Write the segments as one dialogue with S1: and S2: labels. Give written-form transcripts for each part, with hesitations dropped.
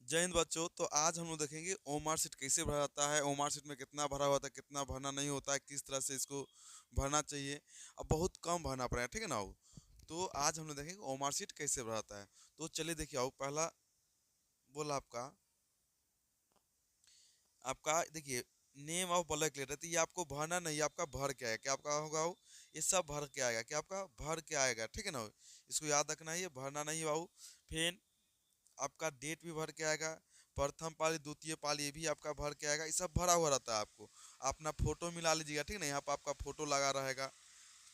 S1: जय हिंद बच्चों। तो आज हम लोग देखेंगे ओमार सीट कैसे भरा जाता है, ओमार सीट में कितना भरा होता है, कितना भरना नहीं होता है, किस तरह से इसको भरना चाहिए। अब बहुत कम भरना पड़ेगा, ठीक है ना वो। तो आज हम लोग देखेंगे ओमार सीट कैसे भरा जाता है। तो चलिए देखिए आओ, पहला बोला आपका आपका देखिए नेम ऑफ ब्लैक लेटर। तो ये आपको भरना नहीं, आपका भर के आएगा। क्या आपका होगा वो, ये सब भर के आएगा। क्या आपका भर के आएगा, ठीक है ना। इसको याद रखना है, ये भरना नहीं है बाबू। फिर आपका डेट भी भर के आएगा, प्रथम पाली द्वितीय पाली ये भी आपका भर के आएगा। ये सब भरा हुआ रहता है। आपको अपना फोटो मिला लीजिएगा, ठीक है ना। यहाँ पर आपका फोटो लगा रहेगा,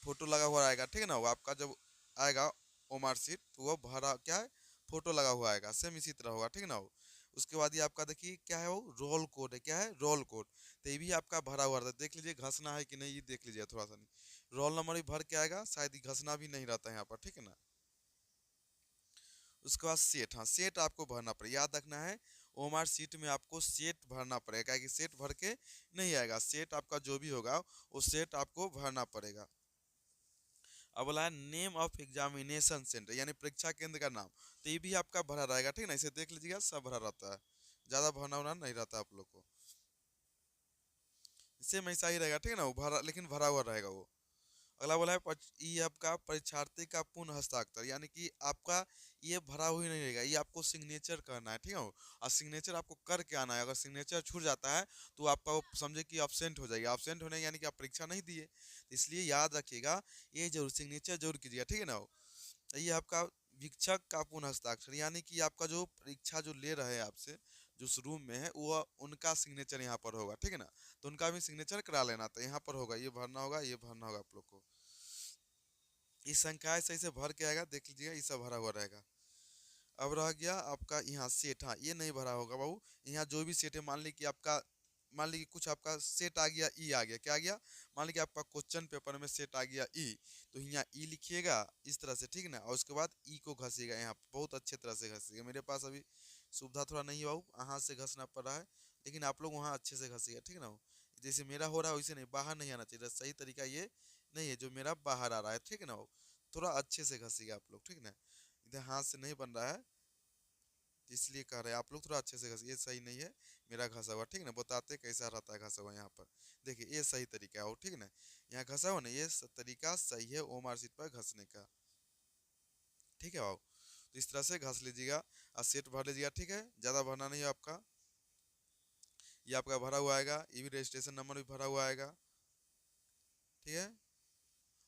S1: फोटो लगा हुआ रहेगा, ठीक है ना। वो आपका जब आएगा ओमार सीट तो वो भरा क्या है, फोटो लगा हुआ आएगा। सेम इसी तरह होगा, ठीक है ना वो। उसके बाद ये आपका देखिए क्या है, वो रोल कोड है। क्या है, रोल कोड। तो ये भी आपका भरा हुआ रहता है। देख लीजिए घसना है कि नहीं, ये देख लीजिए थोड़ा सा। नहीं, रोल नंबर भी भर के आएगा, शायद ये घसना भी नहीं रहता है यहाँ पर, ठीक है ना। उसके बाद सेट, हाँ सेट आपको भरना पड़ेगा, याद रखना है। ओमार सीट में आपको सेट भरना पड़ेगा, कि सेट भर के नहीं आएगा। सेट आपका जो भी होगा वो सेट आपको भरना पड़ेगा। अब बोला है नेम ऑफ एग्जामिनेशन सेंटर, यानी परीक्षा केंद्र का नाम। तो ये भी आपका भरा रहेगा, ठीक है ना। इसे देख लीजिएगा, सब भरा रहता है, ज़्यादा भरना उना नहीं रहता आप लोग को। इससे में ऐसा ही रहेगा, ठीक है ना। वो भरा, लेकिन भरा हुआ रहेगा वो। अगला बोला है ये आपका परीक्षार्थी का पूर्ण हस्ताक्षर, यानी कि आपका ये भरा हुआ ही नहीं रहेगा, ये आपको सिग्नेचर करना है, ठीक है। और सिग्नेचर आपको करके आना है। अगर सिग्नेचर छूट जाता है तो आपका वो समझे कि absent हो जाएगा। absent होने यानी कि आप परीक्षा नहीं दिए। तो इसलिए याद रखिएगा, ये जरूर सिग्नेचर जरूर कीजिएगा, ठीक है ना। ये आपका वीक्षक का पूर्ण हस्ताक्षर, यानी कि आपका जो परीक्षा जो ले रहे हैं आपसे, जो उस रूम में है, वो उनका सिग्नेचर यहाँ पर होगा, ठीक है ना। तो उनका भी सिग्नेचर करा लेना, तो यहाँ पर होगा, ये भरना होगा, ये भरना होगा आप लोग को। इस संख्या सही से भर के आएगा, देख लीजिएगा ये सब भरा हुआ रहेगा। अब रह गया आपका यहाँ सेट, हाँ ये नहीं भरा होगा बाबू। यहाँ जो भी सेट है, मान ली कि आपका, मान ली कि कुछ आपका सेट आ गया, ई आ गया, क्या आ गया, मान ली कि आपका क्वेश्चन पेपर में सेट आ गया ई। तो यहाँ ई लिखिएगा इस तरह से, ठीक है ना। और उसके बाद ई को घसीगा, यहाँ बहुत अच्छे तरह से घसीगा। मेरे पास अभी सुविधा थोड़ा नहीं है बाबू, हाथ से घसना पड़ रहा है, लेकिन आप लोग वहाँ अच्छे से घसीगा, ठीक है ना। जैसे मेरा हो रहा है वैसे नहीं, बाहर नहीं आना चाहिए। सही तरीका ये नहीं है जो मेरा बाहर आ रहा है, ठीक है ना। थोड़ा अच्छे से घसीगा आप लोग, ठीक है ना। इधर हाथ से नहीं बन रहा है, इसलिए कह रहे हैं आप लोग थोड़ा अच्छे से घसी। ये सही नहीं है मेरा घसा हुआ, ठीक है ना। बताते कैसा रहता है घसा हुआ। यहाँ पर देखिए ये सही तरीका है, ठीक है ना। यहाँ घसा हुआ ना, ये तरीका सही है ओमार सीट पर घसने का, ठीक है भाव। तो इस तरह से घस लीजिएगा और सेट भर लीजिएगा, ठीक है। ज़्यादा भरना नहीं है आपका। ये आपका भरा हुआ आएगा, ये भी रजिस्ट्रेशन नंबर भी भरा हुआ आएगा, ठीक है।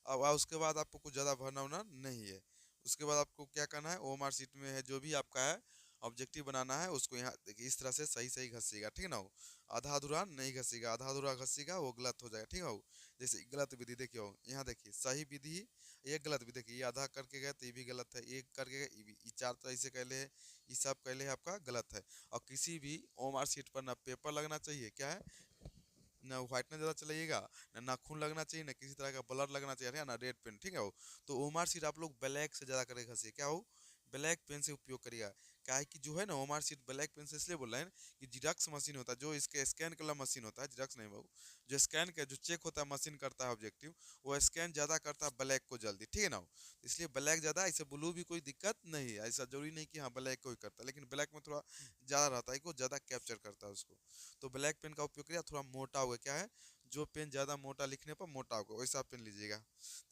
S1: अब उसके बाद आपको कुछ ज़्यादा भरना होना नहीं है। उसके बाद आपको क्या करना है, ओएमआर शीट में है जो भी आपका है ऑब्जेक्टिव बनाना है, उसको यहाँ देखिए इस तरह से सही सही घसीगा, ठीक है ना। वो आधा अधूरा नहीं घसीगा, आधा अधूरा घसीगा वो गलत हो जाएगा, ठीक है। वो जैसे गलत विधि देखिए, यहाँ देखिए सही विधि, ये गलत विधि। देखिए ये आधा करके गए तो ये भी गलत है, एक करके गए ये चार तरह से कहले है, ये सब कहले है आपका गलत है। और किसी भी ओएमआर शीट पर ना पेपर लगना चाहिए, क्या है, ना व्हाइटनर ज़्यादा चलाइएगा, ना नाखून लगना चाहिए, ना किसी तरह का ब्लर लगना चाहिए, ना रेड पेन, ठीक है वो। तो ओमार सीट आप लोग ब्लैक से ज़्यादा करके घसिए, क्या हो, ब्लैक पेन से उपयोग करिएगा। क्या है कि जो है ना ओमार सीट ब्लैक पेन से इसलिए बोल रहे हैं कि जिरक्स मशीन होता है, जो इसके स्कैन वाला मशीन होता है, जिरक्स नहीं बाबू, जो स्कैन का जो चेक होता है मशीन करता है ऑब्जेक्टिव, वो स्कैन ज़्यादा करता है ब्लैक को जल्दी, ठीक है ना। इसलिए ब्लैक ज़्यादा, ऐसे ब्लू भी कोई दिक्कत नहीं है। ऐसा जरूरी नहीं कि हाँ ब्लैक को ही करता है, लेकिन ब्लैक में थोड़ा ज़्यादा रहता है, को ज़्यादा कैप्चर करता है उसको। तो ब्लैक पेन का उपयोग करिए, थोड़ा मोटा होगा, क्या है, जो पेन ज़्यादा मोटा लिखने पर मोटा होगा वैसा पेन लीजिएगा।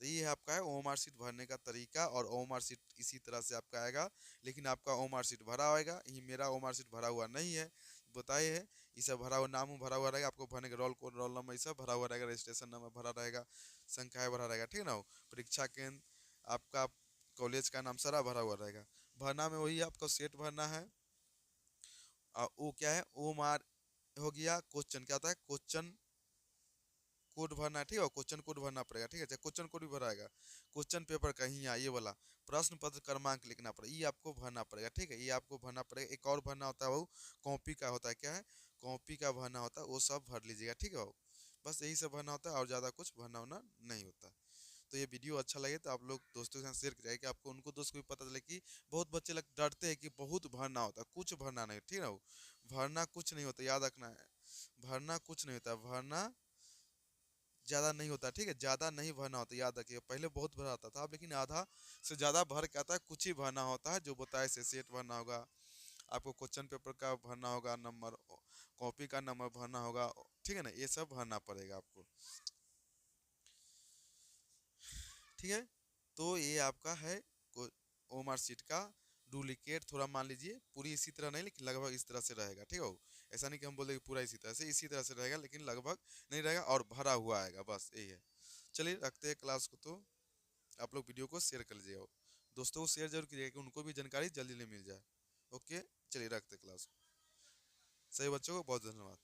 S1: तो ये है आपका है ओएमआर शीट भरने का तरीका। और ओएमआर शीट इसी तरह से आपका आएगा, लेकिन आपका ओएमआर शीट भरा होएगा। ये मेरा ओएमआर शीट भरा हुआ नहीं है, बताए है। ये सब भरा हुआ, नाम भरा हुआ रहेगा, आपको भरने का रोल कोड, रोल नंबर, ये सब भरा हुआ रहेगा, रजिस्ट्रेशन नंबर भरा रहेगा, संख्याएँ भरा रहेगा, ठीक है ना। परीक्षा केंद्र, आपका कॉलेज का नाम सारा भरा हुआ रहेगा। भरना में वही आपको सेट भरना है। वो क्या है, ओएमआर हो गया। क्वेश्चन क्या होता है, क्वेश्चन कोड भरना है, ठीक है। क्वेश्चन कोड भरना पड़ेगा, ठीक है। क्वेश्चन कोड भी भराएगा। क्वेश्चन पेपर का ही ये वाला प्रश्न पत्र क्रमांक लिखना पड़ेगा, ये आपको भरना पड़ेगा, ठीक है। ये आपको भरना पड़ेगा। एक और भरना होता है वो कॉपी का होता है, क्या है, कॉपी का भरना होता है, वो सब भर लीजिएगा, ठीक है। वो बस यही सब भरना होता है, और ज़्यादा कुछ भरना होना नहीं होता। तो ये वीडियो अच्छा लगे तो आप लोग दोस्तों के साथ शेयर करिए, कि आपको उनको दोस्त को भी पता चले कि बहुत बच्चे लोग डरते हैं कि बहुत भरना होता है, कुछ भरना नहीं, ठीक है ना। वो भरना कुछ नहीं होता, याद रखना है। भरना कुछ नहीं होता, भरना ज़्यादा नहीं होता, ठीक है। ज़्यादा नहीं भरना होता, याद रखिए। पहले बहुत भरा आता था, अब लेकिन आधा से ज़्यादा भर के आता है, कुछ ही भरना होता है, जो बताए से सेट भरना होगा, आपको क्वेश्चन पेपर का भरना होगा नंबर, कॉपी का नंबर भरना होगा, ठीक है ना, ये सब भरना पड़ेगा आपको। ठीक है, तो ये आपका है ओमार सीट का डुप्लीकेट। थोड़ा मान लीजिए पूरी इसी तरह नहीं, लेकिन लगभग इस तरह से रहेगा, ठीक है। ऐसा नहीं कि हम बोले कि पूरा इसी तरह से रहेगा, लेकिन लगभग नहीं रहेगा और भरा हुआ आएगा, बस यही है। चलिए रखते हैं क्लास को, तो आप लोग वीडियो को शेयर कर लीजिएगा, दोस्तों को शेयर जरूर कीजिएगा कि उनको भी जानकारी जल्दी जल्दी मिल जाए। ओके, चलिए रखते क्लास। सभी बच्चों को बहुत धन्यवाद।